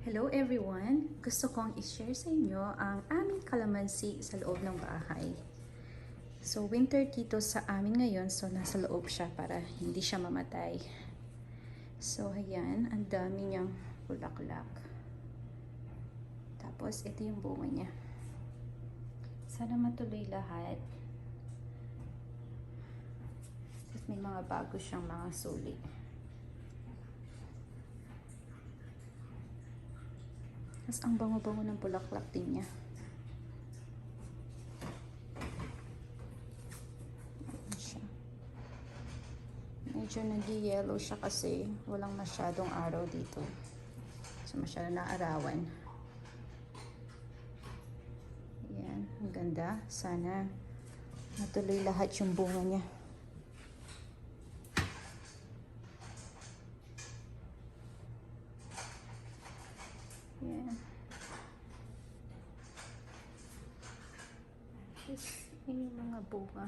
Hello everyone! Gusto kong i-share sa inyo ang aming kalamansi sa loob ng bahay. So winter dito sa amin ngayon, so nasa loob siya para hindi siya mamatay. So ayan, ang dami niyang bulaklak. Tapos ito yung bunga niya. Sana matuloy lahat. Tapos may mga bago siyang mga suli. Tapos ang bango-bango ng bulaklak din niya. Ayan siya. Medyo nag-yellow siya kasi walang masyadong araw dito. So masyadong naarawan. Ayan, ang ganda. Sana matuloy lahat yung bunga niya. Ayan. Tapos yung mga bunga.